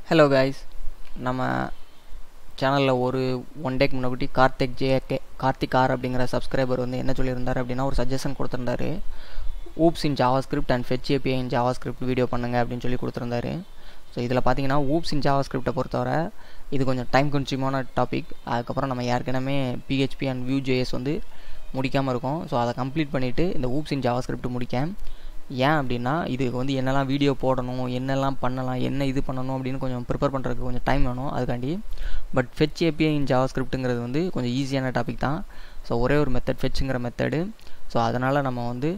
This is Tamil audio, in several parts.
ஹலோ கைஸ், நம்ம சேனலில் ஒரு ஒன் டேக்கு முன்னாடி கார்த்திக் ஆர் அப்படிங்கிற சப்ஸ்கிரைபர் வந்து என்ன சொல்லியிருந்தார் அப்படின்னா ஒரு சஜஷன் கொடுத்துருந்தாரு. OOPS in JavaScript and fetch API in JavaScript video பண்ணுங்க அப்படின்னு சொல்லி கொடுத்துருந்தாரு. ஸோ இதில் பார்த்தீங்கன்னா ஊப்ஸ் இன் ஜாவாஸ்கிரிப்டை பொறுத்தவரை இது கொஞ்சம் டைம் கன்சியூமான டாபிக். அதுக்கப்புறம் நம்ம ஏற்கனவே பிஹெச்பி அண்ட் வியூ.js வந்து முடிக்காமல் இருக்கோம். ஸோ அதை கம்ப்ளீட் பண்ணிவிட்டு இந்த ஊப்ஸ் இன் ஜாவாஸ்கிரிப்ட் முடிக்கேன். ஏன் அப்படின்னா இதுக்கு வந்து என்னெல்லாம் வீடியோ போடணும், என்னெல்லாம் பண்ணலாம், என்ன இது பண்ணணும் அப்படின்னு கொஞ்சம் ப்ரிப்பேர் பண்ணுறதுக்கு கொஞ்சம் டைம் வேணும் அதுக்காண்டி. பட் ஃபெட்ச் ஏபிஐ இன் ஜாவாஸ்கிரிப்ட்டுங்கிறது வந்து கொஞ்சம் ஈஸியான டாபிக் தான். ஸோ ஒரே ஒரு மெத்தட் ஃபெட்ச்சுங்கிற மெத்தடு. ஸோ அதனால் நம்ம வந்து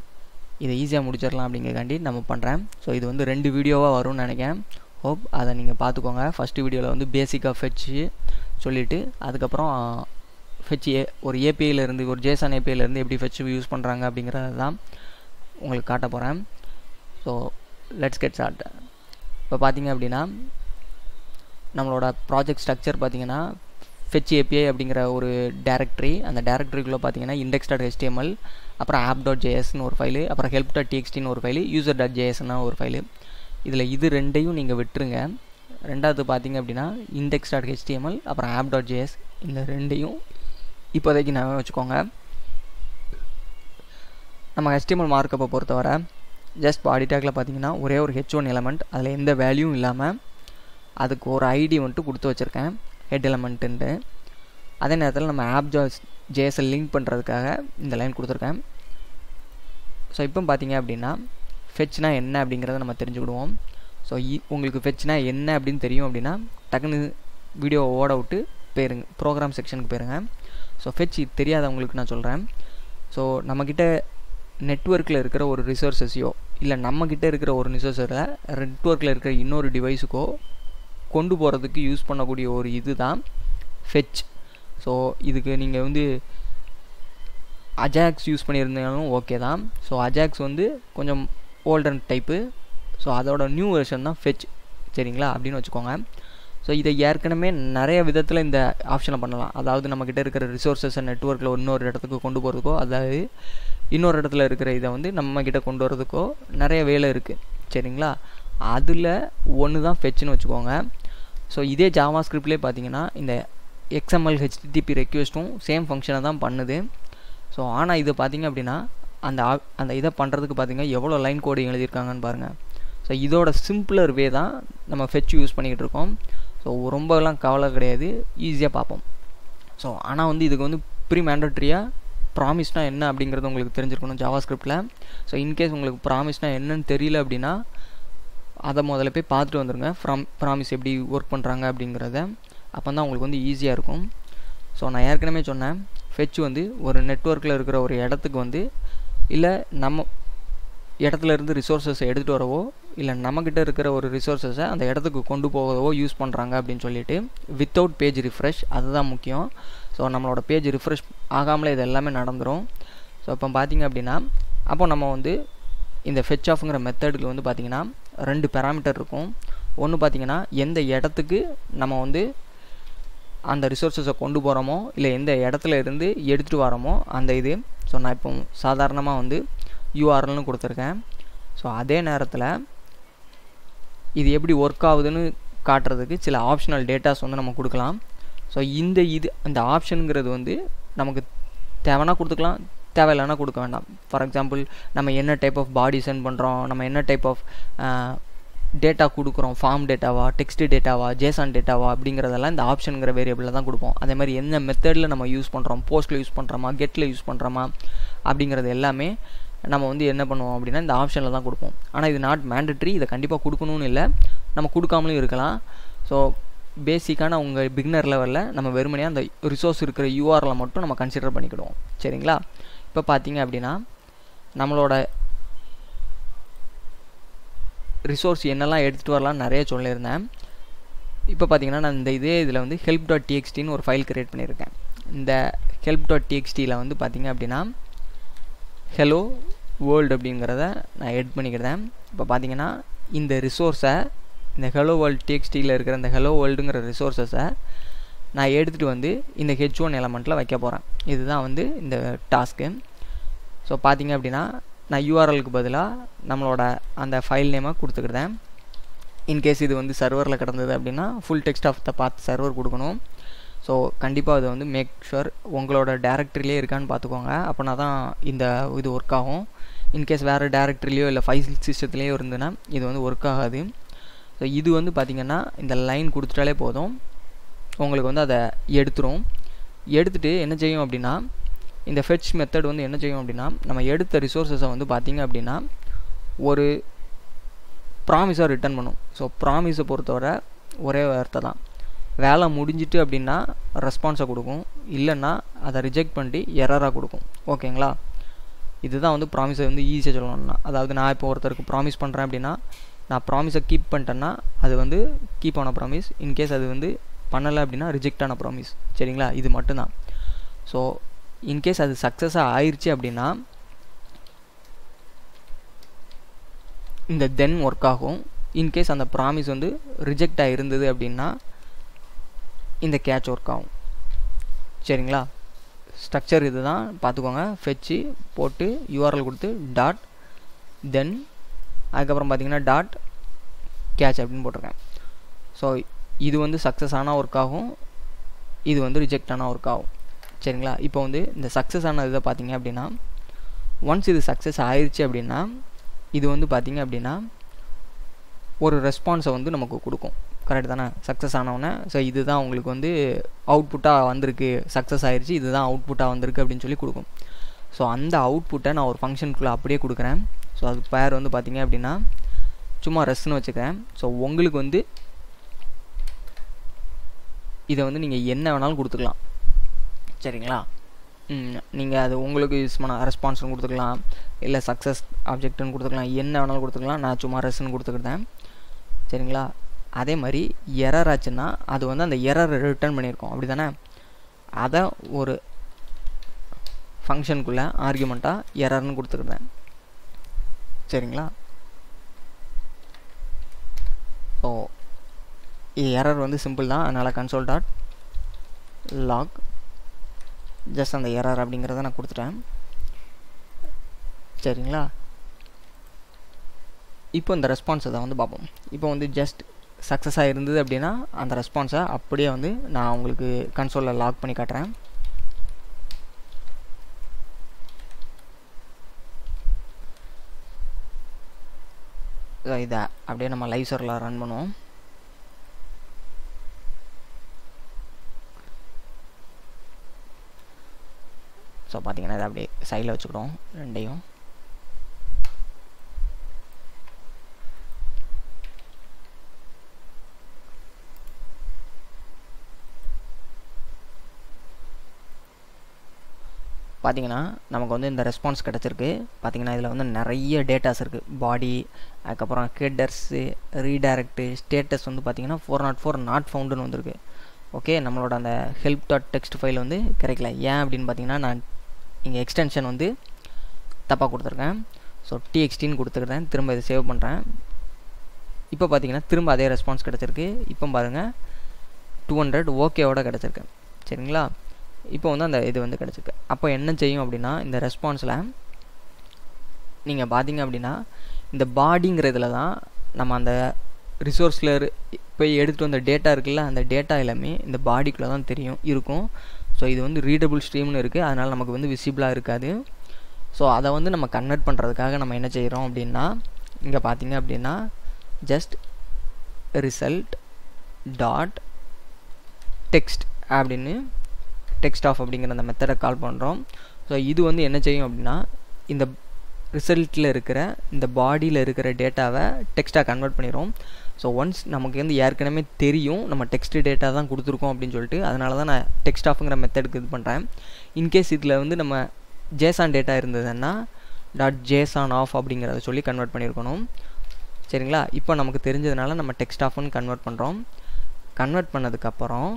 இதை ஈஸியாக முடிச்சிடலாம் அப்படிங்கிறக்காண்டி நம்ம பண்ணுறேன். ஸோ இது வந்து 2 வீடியோவாக வரும்னு நினைக்கிறேன். ஹோப் அதை நீங்கள் பார்த்துக்கோங்க. ஃபஸ்ட்டு வீடியோவில் வந்து பேசிக்காக ஃபெட்ச்சு சொல்லிவிட்டு அதுக்கப்புறம் ஃபெட்ச் ஒரு ஏபிஐலேருந்து ஒரு ஜேசன் ஏபிஐலேருந்து எப்படி ஃபெட்ச் யூஸ் பண்ணுறாங்க அப்படிங்கிறது தான் உங்களுக்கு காட்ட போகிறேன். So let's get start. இப்போ பார்த்தீங்க அப்படின்னா நம்மளோட ப்ராஜெக்ட் ஸ்ட்ரக்சர் பார்த்தீங்கன்னா ஃபெட்ச் ஏபிஐ அப்படிங்கிற ஒரு டேரக்டரி. அந்த டேரக்டரிக்குள்ளே பார்த்தீங்கன்னா index.html, அப்புறம் app.jsன்னு ஒரு ஃபைலு, அப்புறம் help.txtன்னு ஒரு ஃபைலு, user.jsன்னு ஒரு ஃபைலு. இதில் இது ரெண்டையும் நீங்கள் விட்டுருங்க. ரெண்டாவது பார்த்தீங்க அப்படின்னா index.html அப்புறம் app.js இந்த ரெண்டையும் இப்போதைக்கு நான் வச்சுக்கோங்க. நம்ம HTML மார்க்கப்பை பொறுத்தவரை ஜஸ்ட் பாடி டேக்கில் பார்த்தீங்கன்னா ஒரே ஒரு h1 எலமெண்ட், அதில் எந்த வேல்யூவும் இல்லாமல் அதுக்கு ஒரு ஐடி வந்துட்டு கொடுத்து வச்சுருக்கேன், ஹெட் எலமெண்ட்டுன்ட்டு. அதே நேரத்தில் நம்ம app.js லிங்க் பண்ணுறதுக்காக இந்த லைன் கொடுத்துருக்கேன். ஸோ இப்போ பார்த்தீங்க அப்படின்னா ஃபெட்ச்னா என்ன அப்படிங்கிறத நம்ம தெரிஞ்சுக்கிடுவோம். ஸோ உங்களுக்கு ஃபெட்ச்னா என்ன அப்படின்னு தெரியும் அப்படின்னா டக்குன்னு வீடியோவை ஓட விட்டு போயிருங்க, ப்ரோக்ராம் செக்ஷனுக்கு போயிருங்க. ஸோ ஃபெட்ச் தெரியாதவங்களுக்கு நான் சொல்கிறேன். ஸோ நம்மக்கிட்ட நெட்வொர்க்கில் இருக்கிற ஒரு ரிசோர்ஸஸையோ இல்லை நம்மக்கிட்ட இருக்கிற ஒரு ரிசோர்ஸரை நெட்வொர்க்கில் இருக்கிற இன்னொரு டிவைஸுக்கோ கொண்டு போகிறதுக்கு யூஸ் பண்ணக்கூடிய ஒரு இது தான் ஃபெட்ச். ஸோ இதுக்கு நீங்கள் வந்து அஜாக்ஸ் யூஸ் பண்ணியிருந்தாலும் ஓகே தான். ஸோ அஜாக்ஸ் வந்து கொஞ்சம் ஓல்டன் டைப்பு. ஸோ அதோட நியூ வெர்ஷன் தான் ஃபெட்ச், சரிங்களா அப்படின்னு வச்சுக்கோங்க. ஸோ இதை ஏற்கனவே நிறைய விதத்தில் இந்த ஆப்ஷனை பண்ணலாம். அதாவது நம்மக்கிட்ட இருக்கிற ரிசோர்ஸஸை நெட்வொர்க்கில் இன்னொரு இடத்துக்கு கொண்டு போகிறதுக்கோ, அதாவது இன்னொரு இடத்துல இருக்கிற இதை வந்து நம்மக்கிட்ட கொண்டு வரதுக்கோ நிறைய வேலை இருக்குது, சரிங்களா. அதில் ஒன்று தான் ஃபெட்ச்னு வச்சுக்கோங்க. ஸோ இதே ஜாவா ஸ்கிரிப்ட்லேயே பார்த்தீங்கன்னா இந்த XML HTTP ரெக்வெஸ்ட்டும் சேம் ஃபங்க்ஷனை தான் பண்ணுது. ஸோ ஆனால் இது பார்த்திங்க அப்படின்னா அந்த இதை பண்ணுறதுக்கு பார்த்திங்கன்னா எவ்வளோ லைன் கோடு எழுதியிருக்காங்கன்னு பாருங்கள். ஸோ இதோட சிம்பிளர் வே தான் நம்ம ஃபெட்ச் யூஸ் பண்ணிக்கிட்டு இருக்கோம். ஸோ ரொம்பலாம் கவலை கிடையாது, ஈஸியாக பார்ப்போம். ஸோ ஆனால் வந்து இதுக்கு வந்து ப்ரீ மேண்டட்ரியாக ப்ராமிஸ்னா என்ன அப்படிங்கிறது உங்களுக்கு தெரிஞ்சிருக்கணும் ஜாவா ஸ்கிரிப்டில். ஸோ இன்கேஸ் உங்களுக்கு ப்ராமிஸ்னா என்னன்னு தெரியல அப்படின்னா அதை முதல்ல போய் பார்த்துட்டு வந்துடுங்க, ப்ராமிஸ் எப்படி ஒர்க் பண்ணுறாங்க அப்படிங்கிறத. அப்போ தான் உங்களுக்கு வந்து ஈஸியாக இருக்கும். ஸோ நான் ஏற்கனவே சொன்னேன், ஃபெட்ச் வந்து ஒரு நெட்வொர்க்கில் இருக்கிற ஒரு இடத்துக்கு வந்து இல்லை நம்ம இடத்துலேருந்து ரிசோர்ஸஸை எடுத்துகிட்டு வரவோ இல்லை நம்மக்கிட்ட இருக்கிற ஒரு ரிசோர்ஸஸை அந்த இடத்துக்கு கொண்டு போகவோ யூஸ் பண்ணுறாங்க அப்படின்னு சொல்லிட்டு வித்தவுட் பேஜ் ரிஃப்ரெஷ், அதுதான் முக்கியம். ஸோ நம்மளோட பேஜ் ரிஃப்ரெஷ் ஆகாமலே இது எல்லாமே நடந்துடும். ஸோ இப்போ பார்த்திங்க அப்படின்னா அப்போ நம்ம வந்து இந்த ஃபெட்ச் ஆஃப்ங்கிற மெத்தடுக்கு வந்து பார்த்திங்கன்னா 2 பேராமீட்டர் இருக்கும். ஒன்று பார்த்திங்கன்னா எந்த இடத்துக்கு நம்ம வந்து அந்த ரிசோர்ஸஸை கொண்டு போகிறோமோ இல்லை எந்த இடத்துல இருந்து எடுத்துகிட்டு வரோமோ அந்த இது. ஸோ நான் இப்போ சாதாரணமாக வந்து URLனு கொடுத்துருக்கேன். ஸோ அதே நேரத்தில் இது எப்படி ஒர்க் ஆகுதுன்னு காட்டுறதுக்கு சில ஆப்ஷனல் டேட்டாஸ் வந்து நம்ம கொடுக்கலாம். ஸோ இந்த ஆப்ஷனுங்கிறது வந்து நமக்கு தேவைன்னா கொடுத்துக்கலாம், தேவையில்லைன்னா கொடுக்க வேண்டாம். ஃபார் எக்ஸாம்பிள் நம்ம என்ன டைப் ஆஃப் பாடி சென்ட் பண்ணுறோம், நம்ம என்ன டைப் ஆஃப் டேட்டா கொடுக்குறோம், ஃபார்ம் டேட்டாவா, டெக்ஸ்ட் டேட்டாவா, ஜேசான் டேட்டாவா அப்படிங்கிறதெல்லாம் இந்த ஆப்ஷனுங்கிற வேரியபிளில் தான் கொடுப்போம். அதே மாதிரி என்ன மெத்தடில் நம்ம யூஸ் பண்ணுறோம், போஸ்ட்டில் யூஸ் பண்ணுறோமா, கெட்டில் யூஸ் பண்ணுறோமா அப்படிங்கிறது எல்லாமே நம்ம வந்து என்ன பண்ணுவோம் அப்படின்னா இந்த ஆப்ஷனில் தான் கொடுப்போம். ஆனால் இது நாட் மேண்டட்ரி, இதை கண்டிப்பாக கொடுக்கணும்னு இல்லை, நம்ம கொடுக்காமலும் இருக்கலாம். ஸோ பேசிக்கான உங்கள் பிகினர் லெவலில் நம்ம வெறுமனையாக அந்த ரிசோர்ஸ் இருக்கிற URL மட்டும் நம்ம கன்சிடர் பண்ணிக்கிடுவோம், சரிங்களா. இப்போ பார்த்தீங்க அப்படின்னா நம்மளோட ரிசோர்ஸ் என்னெல்லாம் எடுத்துகிட்டு வரலாம்னு நிறைய சொல்லியிருந்தேன். இப்போ பார்த்தீங்கன்னா நான் இதில் வந்து help.txtன்னு ஒரு ஃபைல் க்ரியேட் பண்ணியிருக்கேன். இந்த help.txtயில் வந்து பார்த்திங்க அப்படின்னா ஹலோ வேர்ல்டு அப்படிங்கிறத நான் எட் பண்ணிக்கிறேன். இப்போ பார்த்தீங்கன்னா இந்த ரிசோர்ஸை இந்த ஹலோ வேர்ல்டு TXTயில் இருக்கிற இந்த ஹலோ வேர்ல்டுங்கிற ரிசோர்ஸஸை நான் எடுத்துகிட்டு வந்து இந்த h1 எலமெண்ட்டில் வைக்க போகிறேன். இதுதான் வந்து இந்த டாஸ்க்கு. ஸோ பார்த்தீங்க அப்படின்னா நான் URLக்கு பதிலாக நம்மளோட அந்த ஃபைல் நேமை கொடுத்துக்கிட்டேன். இன்கேஸ் இது வந்து சர்வரில் கிடந்தது அப்படின்னா full text of the path server கொடுக்கணும். ஸோ கண்டிப்பாக அதை வந்து மேக் ஷுர் உங்களோட டேரக்டரியிலே இருக்கான்னு பார்த்துக்கோங்க. அப்படின்னா தான் இந்த இது ஒர்க் ஆகும். இன்கேஸ் வேறு டேரக்டரிலையோ இல்லை ஃபைல் சிஸ்டத்துலேயோ இருந்ததுன்னா இது வந்து ஒர்க் ஆகாது. ஸோ இது வந்து பார்த்திங்கன்னா இந்த லைன் கொடுத்துட்டாலே போதும், உங்களுக்கு வந்து அதை எடுத்துகிட்டு என்ன செய்யும் அப்படின்னா இந்த ஃபெட்ச் மெத்தட் வந்து என்ன செய்யும் அப்படின்னா நம்ம எடுத்த ரிசோர்ஸஸை வந்து பார்த்திங்க அப்படின்னா ஒரு ப்ராமிஸாக ரிட்டர்ன் பண்ணும். ஸோ ப்ராமிஸை பொறுத்தவரை ஒரே வார்த்தை தான், வேலை முடிஞ்சிட்டு அப்படின்னா ரெஸ்பான்ஸை கொடுக்கும், இல்லைன்னா அதை ரிஜெக்ட் பண்ணிட்டு எரராக கொடுக்கும். ஓகேங்களா? இதுதான் வந்து ப்ராமிஸை வந்து ஈஸியாக சொல்லணும்னா, அதாவது நான் இப்போ ஒருத்தருக்கு ப்ராமிஸ் பண்ணுறேன் அப்படின்னா நான் ப்ராமிஸை கீப் பண்ணிட்டேன்னா அது வந்து கீப் ஆன ப்ராமிஸ். இன்கேஸ் அது வந்து பண்ணலை அப்படின்னா ரிஜெக்ட் ஆன ப்ராமிஸ். சரிங்களா? இது மட்டும்தான். ஸோ இன்கேஸ் அது சக்ஸஸாக ஆயிடுச்சு அப்படின்னா இந்த தென் ஒர்க் ஆகும். இன்கேஸ் அந்த ப்ராமிஸ் வந்து ரிஜெக்ட் ஆகிருந்தது அப்படின்னா இந்த கேட்ச் ஒர்க் ஆகும். சரிங்களா? ஸ்ட்ரக்சர் இது தான் பார்த்துக்கோங்க. ஃபெட்சு போட்டு யூஆர்எல் கொடுத்து டாட் தென் அதுக்கப்புறம் பார்த்தீங்கன்னா டாட் கேட்ச் அப்படின்னு போட்டிருக்கேன். ஸோ இது வந்து சக்ஸஸ் ஆனால் ஒர்க் ஆகும், இது வந்து ரிஜெக்ட் ஆனால் ஒர்க் ஆகும். சரிங்களா? இப்போ வந்து இந்த சக்ஸஸ் ஆன இதை பார்த்தீங்க அப்படின்னா ஒன்ஸ் இது சக்ஸஸ் ஆயிடுச்சு அப்படின்னா இது வந்து பார்த்திங்க அப்படின்னா ஒரு ரெஸ்பான்ஸை வந்து நமக்கு கொடுக்கும். கரெக்ட் தானே? சக்ஸஸ் ஆனவுடனே ஸோ இதுதான் உங்களுக்கு வந்து அவுட்புட்டாக வந்திருக்கு, சக்ஸஸ் ஆயிடுச்சு, இதுதான் அவுட்புட்டாக வந்திருக்கு அப்படின்னு சொல்லி கொடுக்கும். ஸோ அந்த அவுட்புட்டை நான் ஒரு ஃபங்க்ஷனுக்குள்ளே அப்படியே கொடுக்குறேன். ஸோ அதுக்கு பேர் வந்து பார்த்திங்க அப்படின்னா சும்மா ரெஸ்ட்னு வச்சுக்கிறேன். ஸோ உங்களுக்கு வந்து இதை வந்து நீங்கள் என்ன வேணாலும் கொடுத்துக்கலாம். சரிங்களா? நீங்கள் அது உங்களுக்கு யூஸ் பண்ண ரெஸ்பான்ஸ்னு கொடுத்துக்கலாம், இல்லை சக்ஸஸ் ஆப்ஜெக்ட்னு கொடுத்துக்கலாம், என்ன வேணாலும் கொடுத்துக்கலாம். நான் சும்மா ரெஸ்ட்னு கொடுத்துக்கிட்டேன். சரிங்களா? அதே மாதிரி எரர் ஆச்சுன்னா அது வந்து அந்த எரரை ரிட்டர்ன் பண்ணியிருக்கோம், அப்படி தானே? அதை ஒரு ஃபங்க்ஷனுக்குள்ளே ஆர்கியூமெண்ட்டாக எரர்னு கொடுத்துக்கிட்டேன். சரிங்களா? ஸோ இது எரர் வந்து சிம்பிள் தான். அதனால் கன்சோல் டாட் லாக் ஜஸ்ட் அந்த எரர் அப்படிங்கிறத நான் கொடுத்துட்டேன். சரிங்களா? இப்போ இந்த ரெஸ்பான்ஸை தான் வந்து பார்ப்போம். இப்போ வந்து ஜஸ்ட் சக்ஸஸாக இருந்தது அப்படின்னா அந்த ரெஸ்பான்ஸை அப்படியே வந்து நான் உங்களுக்கு கன்சோலில் லாக் பண்ணி காட்டுறேன். இதை அப்படியே நம்ம லைவ் சர்வரில் ரன் பண்ணுவோம். ஸோ பார்த்தீங்கன்னா இதை அப்படியே சைடில் வச்சுக்கிட்டோம் ரெண்டையும். பார்த்தீங்கன்னா நமக்கு வந்து இந்த ரெஸ்பான்ஸ் கிடச்சிருக்கு. பார்த்தீங்கன்னா இதில் வந்து நிறைய டேட்டாஸ் இருக்குது. பாடி, அதுக்கப்புறம் ஹெடர்ஸு, ரீடைரக்டு, ஸ்டேட்டஸ் வந்து பார்த்தீங்கன்னா 404 நாட் ஃபவுண்டுன்னு வந்திருக்கு. ஓகே, நம்மளோட அந்த ஹெல்ப் டாட் டெக்ஸ்ட் ஃபைல் வந்து கிடைக்கல. ஏன் அப்படின்னு பார்த்தீங்கன்னா நான் இங்கே எக்ஸ்டென்ஷன் வந்து தப்பாக கொடுத்துருக்கேன். ஸோ TXTன்னு கொடுத்துருக்கேன். திரும்ப இதை சேவ் பண்ணுறேன். இப்போ பார்த்தீங்கன்னா திரும்ப அதே ரெஸ்பான்ஸ் கிடச்சிருக்கு. இப்போ பாருங்கள் 200 ஓகேவோட கிடச்சிருக்கு. சரிங்களா? இப்போ வந்து அந்த இது வந்து கிடச்சிருக்கு. அப்போ என்ன செய்யும் அப்படின்னா இந்த ரெஸ்பான்ஸில் நீங்கள் பார்த்தீங்க அப்படின்னா இந்த பாடிங்கிறதுல தான் நம்ம அந்த ரிசோர்ஸில் போய் எடுத்துகிட்டு வந்த டேட்டா இருக்குல்ல, அந்த டேட்டா எல்லாமே இந்த பாடிக்குள்ளே தான் இருக்கும். ஸோ இது வந்து ரீடபிள் ஸ்ட்ரீம்னு இருக்குது, அதனால் நமக்கு வந்து விசிபிளாக இருக்காது. ஸோ அதை வந்து நம்ம கன்வெர்ட் பண்ணுறதுக்காக நம்ம என்ன செய்கிறோம் அப்படின்னா இங்கே பார்த்தீங்க அப்படின்னா ஜஸ்ட் ரிசல்ட் டாட் டெக்ஸ்ட் அப்படின்னு டெக்ஸ்ட் ஆஃப் அப்படிங்கிற அந்த மெத்தடை கால் பண்ணுறோம். ஸோ இது வந்து என்ன செய்யும் அப்படின்னா இந்த ரிசல்ட்டில் இருக்கிற இந்த பாடியில் இருக்கிற டேட்டாவை டெக்ஸ்ட்டாக கன்வெர்ட் பண்ணிடும். ஸோ ஒன்ஸ் நமக்கு வந்து ஏற்கனவே தெரியும் நம்ம டெக்ஸ்ட் டேட்டா தான் கொடுத்துருக்கோம் அப்படின்னு சொல்லிட்டு, அதனால தான் நான் டெக்ஸ்ட் ஆஃப்ங்கிற மெத்தடுக்கு இது பண்ணுறேன். இன்கேஸ் இதில் வந்து நம்ம ஜேசான் டேட்டா இருந்ததுன்னா டாட் ஜேசான் ஆஃப் அப்படிங்கிறத சொல்லி கன்வெர்ட் பண்ணியிருக்கணும். சரிங்களா? இப்போ நமக்கு தெரிஞ்சதுனால நம்ம டெக்ஸ்ட் ஆஃப்னு கன்வெர்ட் பண்ணுறோம். கன்வெர்ட் பண்ணதுக்கப்புறம்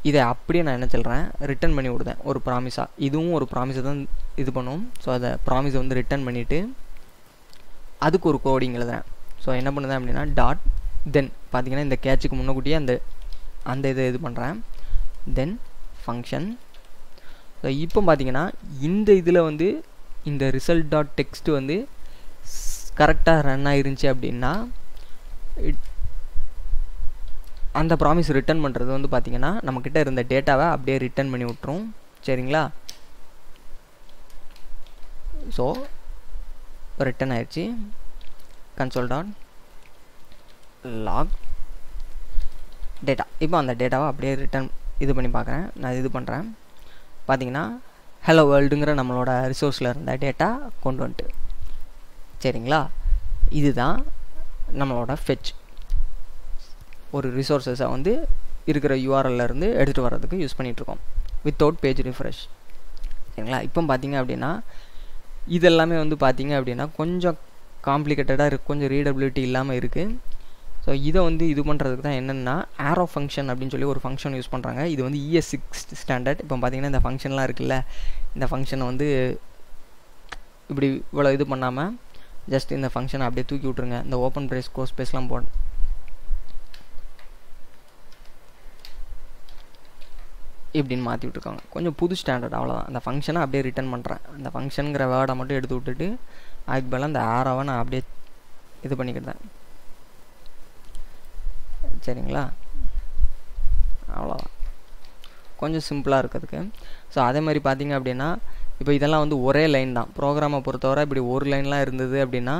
இதை அப்படியே நான் என்ன சொல்கிறேன் ரிட்டன் பண்ணி விடுதேன் ஒரு ப்ராமிஸாக. இதுவும் ஒரு ப்ராமிஸை தான் இது பண்ணும். ஸோ அதை ப்ராமிஸை வந்து ரிட்டன் பண்ணிவிட்டு அதுக்கு ஒரு கோடிங் எழுதுறேன். ஸோ என்ன பண்ணுறேன் அப்படின்னா டாட் தென் பார்த்தீங்கன்னா இந்த கேட்சுக்கு முன்னக்கூட்டியே அந்த இதை இது பண்ணுறேன். தென் ஃபங்க்ஷன். ஸோ இப்போ பார்த்தீங்கன்னா இந்த இதில் வந்து இந்த ரிசல்ட் டாட் டெக்ஸ்ட் வந்து கரெக்டாக ரன் ஆயிருந்துச்சு அப்படின்னா அந்த ப்ராமிஸ் ரிட்டர்ன் பண்ணுறது வந்து பார்த்திங்கன்னா நம்மக்கிட்ட இருந்த டேட்டாவை அப்படியே ரிட்டர்ன் பண்ணி விட்ரும். சரிங்களா? ஸோ ரிட்டர்ன் ஆயிடுச்சு. console.log data. இப்போ அந்த டேட்டாவை அப்படியே ரிட்டர்ன் இது பண்ணி பார்க்குறேன். நான் இது பண்ணுறேன். பார்த்தீங்கன்னா ஹலோ வேர்ல்டுங்கிற நம்மளோட ரிசோர்ஸில் இருந்த டேட்டா கொண்டு வந்துட்டு. சரிங்களா? இதுதான் நம்மளோட ஃபெட்ச். ஒரு ரிசோர்ஸஸை வந்து இருக்கிற யூஆர்எல்லேருந்து எடுத்துகிட்டு வர்றதுக்கு யூஸ் பண்ணிகிட்ருக்கோம் வித்தவுட் பேஜ் ரிஃப்ரெஷ். சரிங்களா? இப்போ பார்த்தீங்க அப்படின்னா இதெல்லாமே வந்து பார்த்தீங்க அப்படின்னா கொஞ்சம் காம்ப்ளிகேட்டடாக இருக்குது, கொஞ்சம் ரீடபிலிட்டி இல்லாமல் இருக்குது. ஸோ இதை வந்து இது பண்ணுறதுக்கு தான் என்னென்னா ஆரோ ஃபங்க்ஷன் அப்படின்னு சொல்லி ஒரு ஃபங்க்ஷன் யூஸ் பண்ணுறாங்க. இது வந்து ES6 ஸ்டாண்டர்ட். இப்போ பார்த்தீங்கன்னா இந்த ஃபங்க்ஷன்லாம் இருக்குல்ல, இந்த ஃபங்க்ஷனை வந்து இப்படி இவ்வளோ இது பண்ணாமல் ஜஸ்ட் இந்த ஃபங்க்ஷனை அப்படியே தூக்கி விட்ருங்க. இந்த ஓப்பன் ப்ரேஸ் க்ளோஸ் ப்ரேஸ்லாம் இப்படின்னு மாற்றி விட்ருக்காங்க. கொஞ்சம் புது ஸ்டாண்டர்ட், அவ்வளோதான். அந்த ஃபங்க்ஷனை அப்படியே ரிட்டர்ன் பண்ணுறேன். அந்த ஃபங்க்ஷனுங்கிற வேர்டை மட்டும் எடுத்து விட்டுட்டு அதுக்கு பதிலாக அந்த ஆரோவை நான் அப்படியே இது பண்ணிக்கிட்டேன். சரிங்களா? அவ்வளோதான். கொஞ்சம் சிம்பிளாக இருக்கிறதுக்கு. ஸோ அதே மாதிரி பார்த்தீங்க அப்படின்னா இப்போ இதெல்லாம் வந்து ஒரே லைன் தான். ப்ரோக்ராமை பொறுத்தவரை இப்படி ஒரு லைன்லாம் இருந்தது அப்படின்னா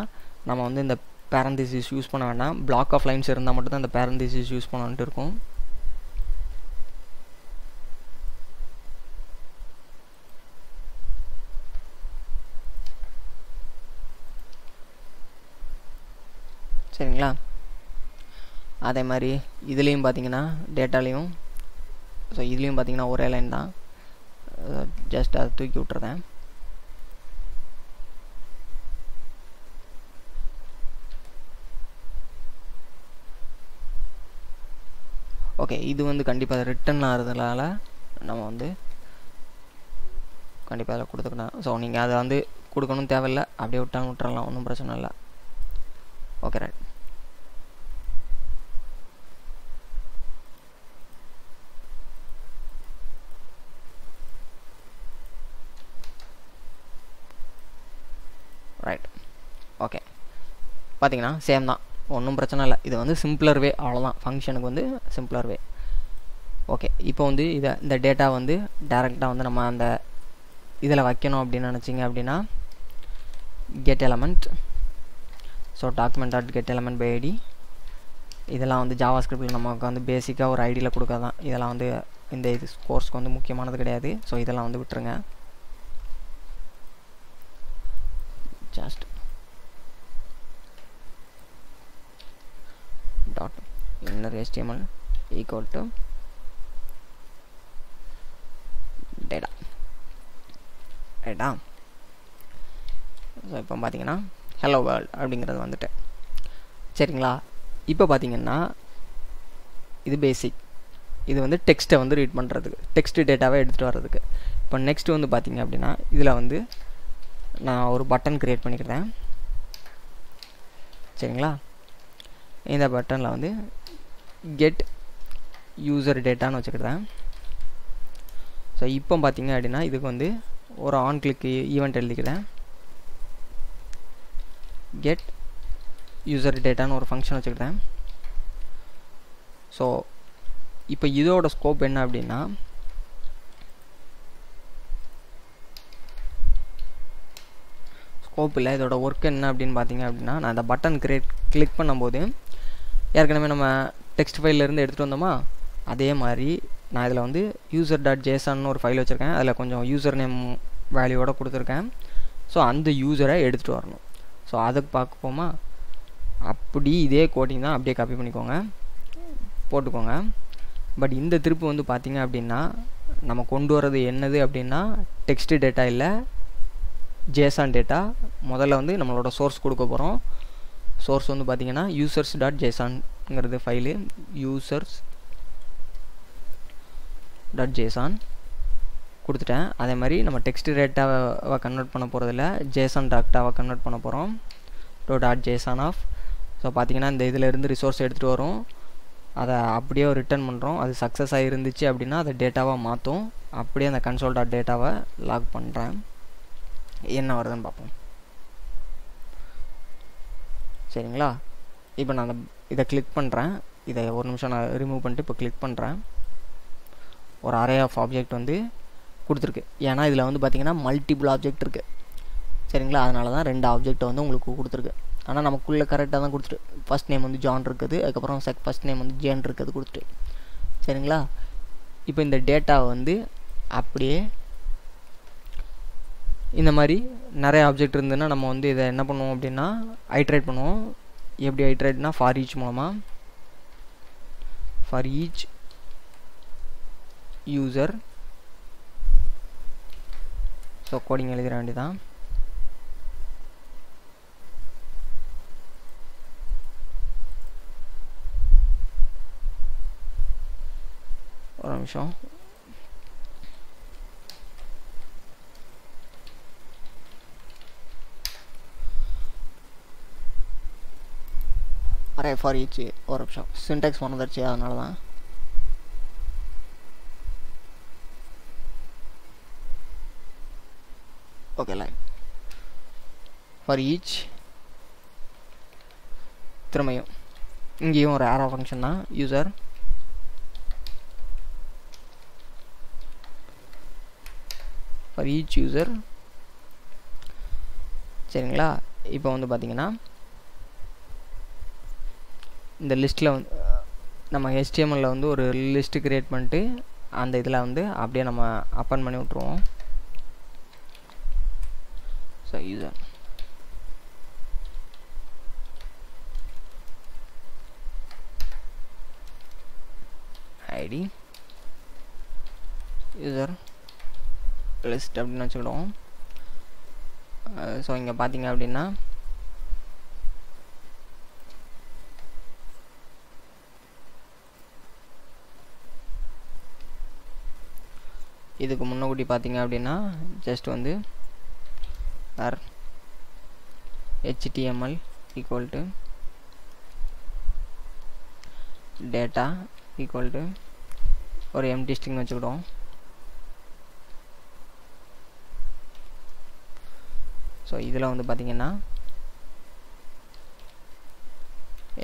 நம்ம வந்து இந்த பேரந்திசிஸ் யூஸ் பண்ண வேண்டாம். பிளாக் ஆஃப் லைன்ஸ் இருந்தால் மட்டும்தான் இந்த பேரந்திசிஸ் யூஸ் பண்ணணுன்ட்டு இருக்கும். சரிங்களா? அதே மாதிரி இதுலேயும் பார்த்தீங்கன்னா டேட்டாலேயும் ஸோ இதுலேயும் பார்த்தீங்கன்னா ஒரே லைன் தான். ஜஸ்ட் அதை தூக்கி விட்டுறேன். ஓகே, இது வந்து கண்டிப்பாக ரிட்டர்ன் ஆகிறதுனால நம்ம வந்து கண்டிப்பாக அதில் கொடுத்துக்கணும். ஸோ நீங்கள் அதை வந்து கொடுக்கணும் தேவையில்லை, அப்படியே விட்டுறலாம், ஒன்றும் பிரச்சனை இல்லை. Okay, right. ரைட். ஓகே, பார்த்தீங்கன்னா சேம் தான், ஒன்றும் பிரச்சனை இல்லை. இது வந்து சிம்பிளர் வே, அவ்வளோதான். ஃபங்க்ஷனுக்கு வந்து சிம்பிளர் வே. ஓகே, இப்போ வந்து இந்த டேட்டா வந்து டேரெக்டாக வந்து நம்ம அந்த இதில் வைக்கணும் அப்படின்னு நினச்சிங்க அப்படின்னா கெட் எலமெண்ட். ஸோ document.getElementById இதெல்லாம் வந்து ஜாவா ஸ்கிரிப்டில் நமக்கு வந்து பேசிக்காக ஒரு ஐடியில் கொடுக்காதான். இதெல்லாம் வந்து இந்த இது கோர்ஸ்க்கு வந்து முக்கியமானது கிடையாது. ஸோ இதெல்லாம் வந்து விட்டுருங்க. Just dot inner HTML equal to data. ரைட்டா? ஸோ இப்போ பார்த்தீங்கன்னா ஹலோ வேர்ல்ட் அப்படிங்கிறது வந்துட்டு. சரிங்களா? இப்போ பார்த்தீங்கன்னா இது பேசிக். இது வந்து டெக்ஸ்ட்டை வந்து ரீட் பண்ணுறதுக்கு, டெக்ஸ்ட் டேட்டாவை எடுத்துகிட்டு வர்றதுக்கு. இப்போ நெக்ஸ்ட்டு வந்து பார்த்தீங்க அப்படின்னா இதில் வந்து நான் ஒரு பட்டன் க்ரியேட் பண்ணிக்கிறேன். சரிங்களா? இந்த பட்டனில் வந்து கெட் யூசர் டேட்டான்னு வச்சுக்கிறேன். ஸோ இப்போ பார்த்தீங்க அப்படின்னா இதுக்கு வந்து ஒரு ஆன் கிளிக் ஈவெண்ட் எழுதிக்கிறேன். கெட் யூசர் டேட்டான்னு ஒரு ஃபங்க்ஷன் வச்சுக்கிறேன். ஸோ இப்போ இதோட ஸ்கோப் என்ன அப்படின்னா ஸ்கோப் இல்லை, இதோட ஒர்க் என்ன அப்படின்னு பார்த்தீங்க அப்படின்னா நான் இந்த பட்டன் கிளிக் பண்ணும்போது ஏற்கனவே நம்ம டெக்ஸ்ட் ஃபைல்லேருந்து எடுத்துகிட்டு வந்தோமா, அதே மாதிரி நான் இதில் வந்து user.json ஒரு ஃபைல் வச்சுருக்கேன். அதில் கொஞ்சம் யூசர் நேம் வேல்யூவோட கொடுத்துருக்கேன். ஸோ அந்த யூசரை எடுத்துகிட்டு வரணும். ஸோ அதுக்கு பார்ப்போமா, அப்படி இதே கோடிங் தான், அப்படியே காப்பி பண்ணிக்கோங்க, போட்டுக்கோங்க. பட் இந்த திருப்பு வந்து பார்த்திங்க அப்படின்னா நம்ம கொண்டு வரது என்னது அப்படின்னா டெக்ஸ்ட் டேட்டா இல்லை, ஜேசான் டேட்டா. முதல்ல வந்து நம்மளோட சோர்ஸ் கொடுக்க போகிறோம். சோர்ஸ் வந்து பார்த்திங்கன்னா users.json ஃபைலு, users.json கொடுத்துட்டேன். அதே மாதிரி நம்ம டெக்ஸ்ட் டேட்டாவை கன்வெர்ட் பண்ண போகிறதில்ல, ஜேசன் டேட்டாவை கன்வெர்ட் பண்ண போகிறோம். .json of. ஸோ பார்த்திங்கன்னா இந்த இதில் இருந்து ரிசோர்ஸ் எடுத்துகிட்டு வரும், அதை அப்படியே ரிட்டர்ன் பண்ணுறோம். அது சக்ஸஸ் ஆகிருந்துச்சு அப்படின்னா அதை டேட்டாவாக மாற்றும். அப்படியே அந்த console.dataவை லாக் பண்ணுறேன், என்ன வருதுன்னு பார்ப்போம். சரிங்களா? இப்போ நான் இதை கிளிக் பண்ணுறேன். இதை ஒரு நிமிஷம் நான் ரிமூவ் பண்ணிட்டு இப்போ கிளிக் பண்ணுறேன். ஒரு அரே ஆஃப் ஆப்ஜெக்ட் வந்து கொடுத்துருக்கு. ஏன்னா இதில் வந்து பார்த்திங்கன்னா மல்டிபிள் ஆப்ஜெக்ட் இருக்குது. சரிங்களா, அதனால தான் 2 ஆப்ஜெக்ட் வந்து உங்களுக்கு கொடுத்துருக்கு. ஆனால் நமக்குள்ளே கரெக்டாக தான் கொடுத்துட்டு, ஃபஸ்ட் நேம் வந்து ஜான் இருக்குது, அதுக்கப்புறம் ஃபஸ்ட் நேம் வந்து ஜேன் இருக்குது கொடுத்துட்டு. சரிங்களா, இப்போ இந்த டேட்டாவை வந்து அப்படியே இந்த மாதிரி நிறைய ஆப்ஜெக்ட் இருந்ததுன்னா நம்ம வந்து இதை என்ன பண்ணுவோம் அப்படின்னா ஐட்ரேட் பண்ணுவோம். எப்படி ஐட்ரேட்னா ஃபார் ஈச் மூலமாக, for each user. So coding எழுதிட வேண்டியதான். ஒரு நிமிஷம். அரே ஃபார் ஈச், ஒரு நிமிஷம் சின்டாக்ஸ் மறந்துடுச்சு, அதனால தான். Okay, line for each. திரும்பியும் இங்கேயும் ஒரு arrow ஃபங்க்ஷன் தான், யூசர் ஃபார் ஈச் யூசர். சரிங்களா, இப்போ வந்து பார்த்திங்கன்னா இந்த லிஸ்ட்டில் வந்து நம்ம HTML வந்து ஒரு லிஸ்ட்டு க்ரியேட் பண்ணிட்டு அந்த இதில் வந்து அப்படியே நம்ம அப்பன் பண்ணி விட்ருவோம். So user ID user list அப்படின்னு வச்சுக்கிடுவோம். ஸோ இங்கே பார்த்தீங்க அப்படின்னா இதுக்கு முன்னக்கூட்டி பார்த்தீங்க அப்படின்னா ஜஸ்ட் வந்து HTML equal to data equal to ஒரு எம்டி ஸ்ட்ரிங் வச்சுக்கிடுவோம். ஸோ இதில் வந்து பார்த்திங்கன்னா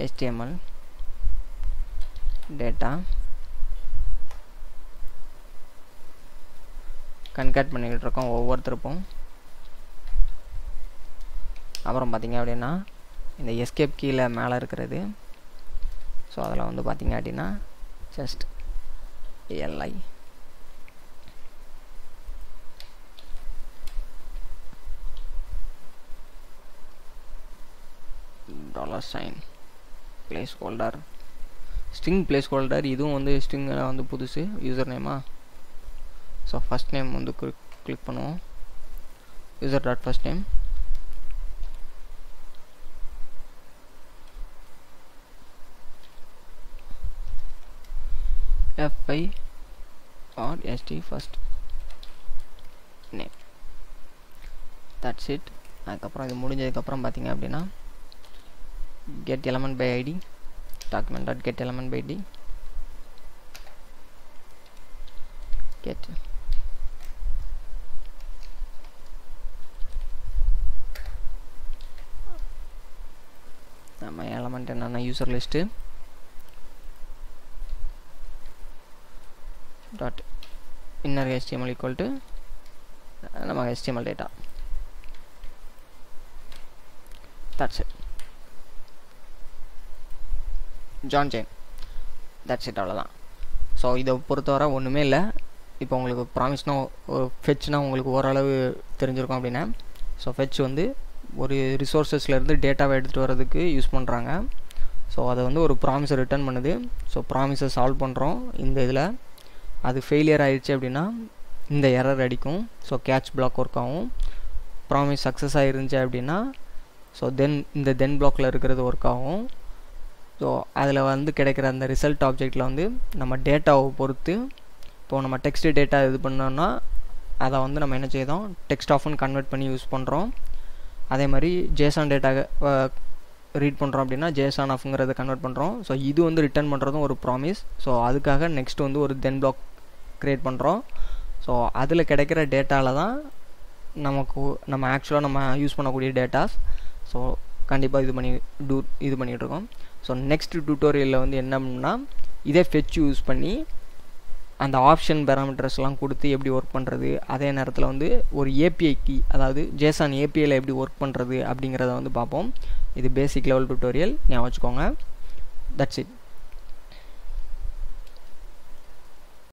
HTML டேட்டா கன்கட் பண்ணிக்கிட்டு இருக்கோம் ஒவ்வொருத்தருக்கும். அப்புறம் பார்த்திங்க அப்படின்னா இந்த எஸ்கேப் கீழே மேலே இருக்கிறது. ஸோ அதில் வந்து பார்த்திங்க அப்படின்னா just li $sign place holder string place holder. இதுவும் வந்து ஸ்ட்ரிங்கில் வந்து புதுசு யூசர் நேமா. ஸோ ஃபஸ்ட் நேம் வந்து கிளிக் பண்ணுவோம், user dot first name. FIRST first name. That's it. அதுக்கப்புறம் இது முடிஞ்சதுக்கப்புறம் பார்த்தீங்க அப்படின்னா get element by id document dot get element by id get நம்ம எலமெண்ட் என்னன்னா user list dot inner HTML equal to நம்ம HTML data. That's it. John Jane. That's it, அவ்வளோதான். ஸோ இதை பொறுத்தவரை ஒன்றுமே இல்லை. இப்போ உங்களுக்கு ப்ராமிஸ்னா ஃபெட்ச்னா உங்களுக்கு ஓரளவு தெரிஞ்சிருக்கும் அப்படின்னா. ஸோ ஃபெட்ச் வந்து ஒரு ரிசோர்ஸஸ்லேருந்து டேட்டாவை எடுத்துகிட்டு வரதுக்கு யூஸ் பண்ணுறாங்க. ஸோ அதை வந்து ஒரு ப்ராமிஸை ரிட்டர்ன் பண்ணுது. ஸோ ப்ராமிஸை சால்வ் பண்ணுறோம் இந்த இதில். அது ஃபெயிலியர் ஆகிடுச்சு அப்படின்னா இந்த எரர் அடிக்கும். ஸோ கேட்ச் பிளாக் ஒர்க் ஆகும். ப்ராமிஸ் சக்ஸஸ் ஆகிருந்துச்சு அப்படின்னா ஸோ இந்த தென் பிளாக்கில் இருக்கிறது ஒர்க் ஆகும். ஸோ அதில் வந்து கிடைக்கிற அந்த ரிசல்ட் ஆப்ஜெக்டில் வந்து நம்ம டேட்டாவை பொறுத்து இப்போது நம்ம டெக்ஸ்ட் டேட்டா இது பண்ணோன்னா அதை வந்து நம்ம என்ன செய்தோம் டெக்ஸ்ட் ஆஃப்னு கன்வெர்ட் பண்ணி யூஸ் பண்ணுறோம். அதே மாதிரி ஜேசான் டேட்டா ரீட் பண்ணுறோம் அப்படின்னா ஜேசான் ஆஃப்ங்கிறத கன்வெர்ட் பண்ணுறோம். ஸோ இது வந்து ரிட்டர்ன் பண்ணுறதும் ஒரு ப்ராமிஸ். ஸோ அதுக்காக நெக்ஸ்ட் வந்து ஒரு தென் பிளாக் க்ரியேட் பண்ணுறோம். ஸோ அதில் கிடைக்கிற டேட்டாவில் தான் நம்ம ஆக்சுவலாக நம்ம யூஸ் பண்ணக்கூடிய டேட்டாஸ். ஸோ கண்டிப்பாக இது பண்ணிகிட்ருக்கோம். ஸோ நெக்ஸ்ட் டியூட்டோரியலில் வந்து என்னன்னா இதே ஃபெட்ச் யூஸ் பண்ணி அந்த ஆப்ஷன் பேராமீட்டர்ஸ்லாம் கொடுத்து எப்படி ஒர்க் பண்ணுறது, அதே நேரத்தில் வந்து ஒரு ஏபிஐ கீ அதாவது ஜேசான் ஏபிஐயில் எப்படி ஒர்க் பண்ணுறது அப்படிங்கிறத வந்து பார்ப்போம். இது பேசிக் லெவல் டியூட்டோரியல், ஞாபகம் வச்சுக்கோங்க. That's it.